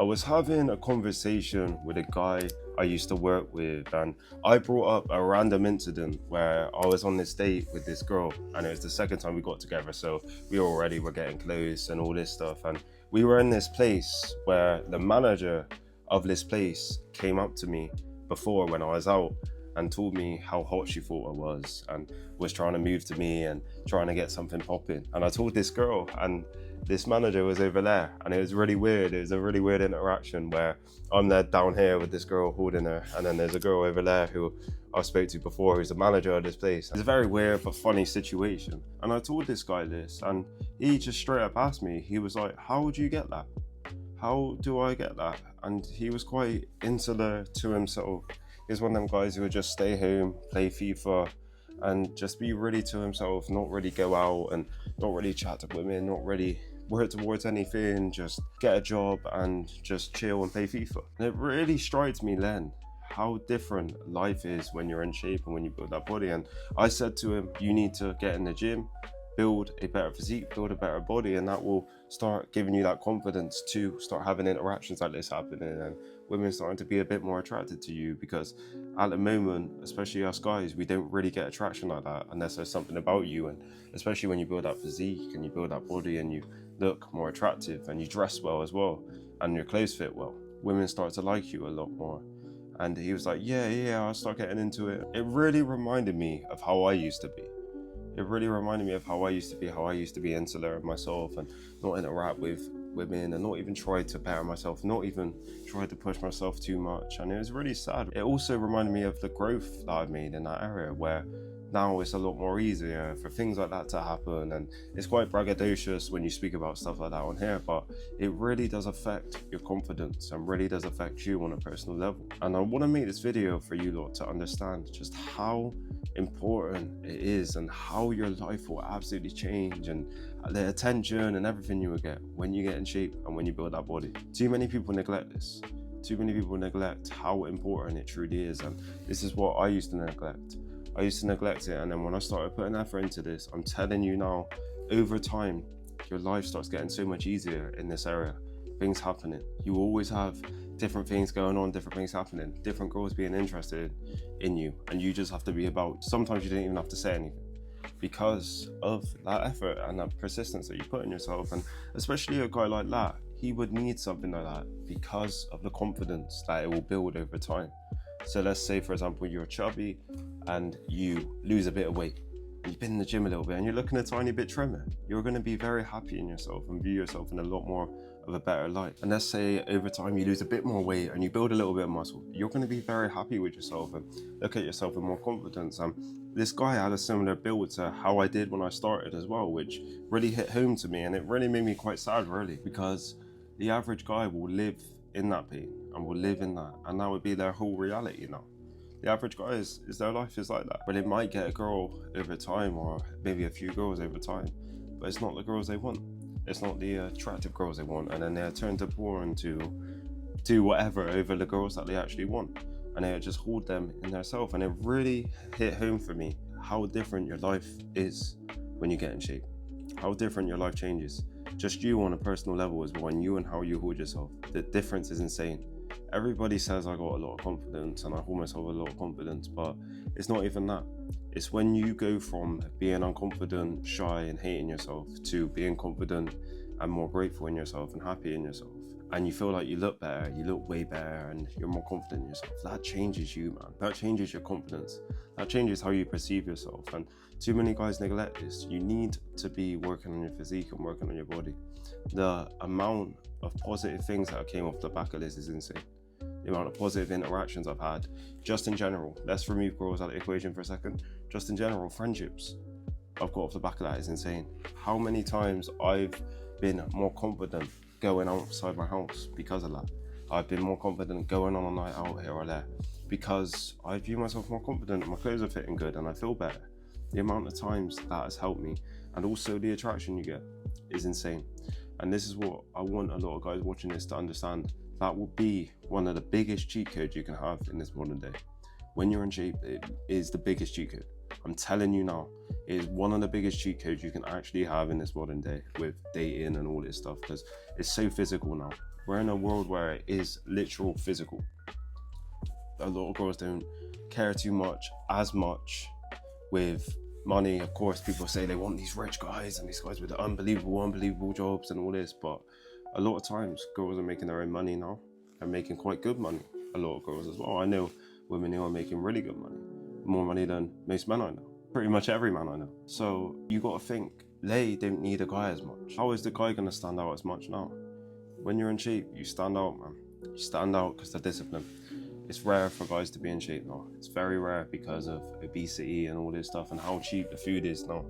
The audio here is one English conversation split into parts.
I was having a conversation with a guy I used to work with, and I brought up a random incident where I was on this date with this girl, and it was the second time we got together. So we already were getting close and all this stuff. And we were in this place where the manager of this place came up to me before when I was out and told me how hot she thought I was and was trying to move to me and trying to get something popping. And I told this girl, and this manager was over there, and it was really weird. It was a really weird interaction where I'm there down here with this girl holding her, and then there's a girl over there who I spoke to before who's the manager of this place. It's a very weird but funny situation. And I told this guy this, and he just straight up asked me, he was like, how would you get that? How do I get that? And he was quite insular to himself. He's one of them guys who would just stay home, play FIFA, and just be really to himself, not really go out and not really chat to women, not really work towards anything, just get a job and just chill and play FIFA. And it really strikes me then how different life is when you're in shape and when you build that body. And I said to him, you need to get in the gym, build a better physique, build a better body, and that will start giving you that confidence to start having interactions like this happening and women starting to be a bit more attracted to you, because at the moment, especially us guys, we don't really get attraction like that unless there's something about you. And especially when you build that physique and you build that body and you look more attractive and you dress well as well and your clothes fit well, women start to like you a lot more. And he was like, yeah, I'll start getting into it. It really reminded me of how I used to be. It really reminded me of how I used to be insular of myself and not interact with women and not even try to better myself, not even try to push myself too much. And it was really sad. It also reminded me of the growth that I've made in that area, where now it's a lot more easier for things like that to happen. And it's quite braggadocious when you speak about stuff like that on here, but it really does affect your confidence and really does affect you on a personal level. And I want to make this video for you lot to understand just how important it is and how your life will absolutely change, and the attention and everything you will get when you get in shape and when you build that body. Too many people neglect this. Too many people neglect how important it truly is, and this is what I used to neglect. I used to neglect it, and then when I started putting effort into this, I'm telling you now, over time, your life starts getting so much easier in this area. Things happening. You always have different things going on, different things happening, different girls being interested in you, and you just have to be about. Sometimes you don't even have to say anything because of that effort and that persistence that you put in yourself. And especially a guy like that, he would need something like that because of the confidence that it will build over time. So let's say, for example, you're chubby and you lose a bit of weight. You've been in the gym a little bit and you're looking a tiny bit trimmer. You're going to be very happy in yourself and view yourself in a lot more of a better light. And let's say over time you lose a bit more weight and you build a little bit of muscle. You're going to be very happy with yourself and look at yourself with more confidence. This guy had a similar build to how I did when I started as well, which really hit home to me, and it really made me quite sad, really, because the average guy will live in that pain and will live in that, and that would be their whole reality now. The average guy is their life is like that. But it might get a girl over time, or maybe a few girls over time, but it's not the girls they want. It's not the attractive girls they want, and then they're turned to porn to do whatever over the girls that they actually want, and they just hold them in their self. And it really hit home for me how different your life is when you get in shape, how different your life changes. Just you on a personal level as well, and you and how you hold yourself. The difference is insane. Everybody says I got a lot of confidence and I hold myself a lot of confidence, but it's not even that. It's when you go from being unconfident, shy and hating yourself to being confident and more grateful in yourself and happy in yourself, and you feel like you look better, you look way better, and you're more confident in yourself. That changes you, man. That changes your confidence. That changes how you perceive yourself. And too many guys neglect this. You need to be working on your physique and working on your body. The amount of positive things that came off the back of this is insane. The amount of positive interactions I've had, just in general. Let's remove girls out of the equation for a second. Just in general, friendships I've got off the back of that is insane. How many times I've been more confident going outside my house because of that. I've been more confident going on a night out here or there because I view myself more confident, my clothes are fitting good and I feel better. The amount of times that has helped me, and also the attraction you get, is insane. And this is what I want a lot of guys watching this to understand. That will be one of the biggest cheat codes you can have in this modern day. When you're in shape, it is the biggest cheat code. I'm telling you now, it is one of the biggest cheat codes you can actually have in this modern day with dating and all this stuff, because it's so physical now. We're in a world where it is literal physical. A lot of girls don't care too much, as much, with money. Of course, people say they want these rich guys and these guys with unbelievable jobs and all this, but a lot of times girls are making their own money now. They're making quite good money. A lot of girls as well. I know women who are making really good money, more money than most men I know. Pretty much every man I know. So you got to think they don't need a guy as much. How is the guy going to stand out as much now? When you're in shape, you stand out, man. You stand out because of discipline. It's rare for guys to be in shape now. It's very rare because of obesity and all this stuff and how cheap the food is now.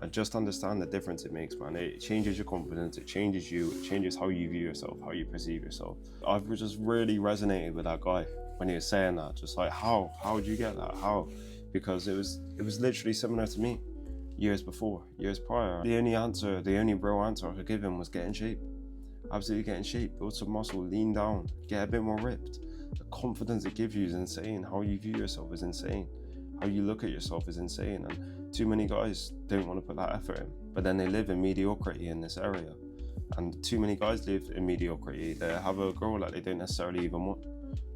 And just understand the difference it makes, man. It changes your confidence, it changes you, it changes how you view yourself, how you perceive yourself. I've just really resonated with that guy when he was saying that. Just like, how did you get that? How? Because it was literally similar to me years prior. The only real answer I could give him was get in shape. Absolutely get in shape, build some muscle, lean down, get a bit more ripped. The confidence it gives you is insane. How you view yourself is insane. How you look at yourself is insane. And too many guys don't want to put that effort in. But then they live in mediocrity in this area. And too many guys live in mediocrity. They have a girl that they don't necessarily even want.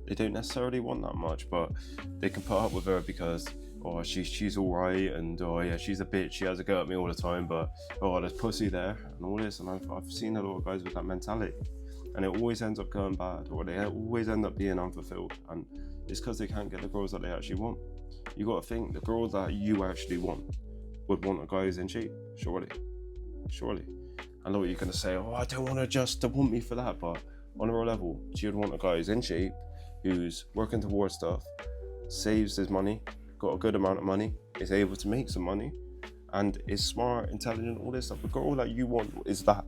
They don't necessarily want that much, but they can put up with her because, oh, she's all right, and oh yeah, she's a bitch, she has a go at me all the time, but oh, there's pussy there and all this. And I've seen a lot of guys with that mentality, and it always ends up going bad, or they always end up being unfulfilled, and it's because they can't get the girls that they actually want. You got to think the girls that you actually want would want a guy who's in shape, surely. I know what you're gonna say, oh, I don't want her just to want me for that, but on a real level, she would want a guy who's in shape, who's working towards stuff, saves his money, got a good amount of money, is able to make some money, and is smart, intelligent, all this stuff. The girl that you want is that.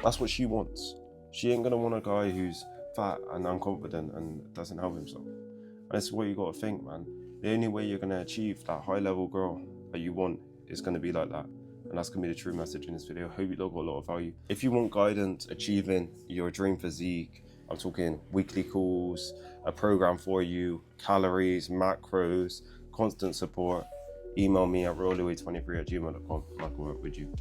That's what she wants. She ain't gonna want a guy who's fat and unconfident and doesn't help himself. And that's what you gotta think, man. The only way you're gonna achieve that high level girl that you want is gonna be like that. And that's gonna be the true message in this video. Hope you got a lot of value. If you want guidance achieving your dream physique, I'm talking weekly calls, a program for you, calories, macros, constant support, email me at reallouis23@gmail.com and I can work with you.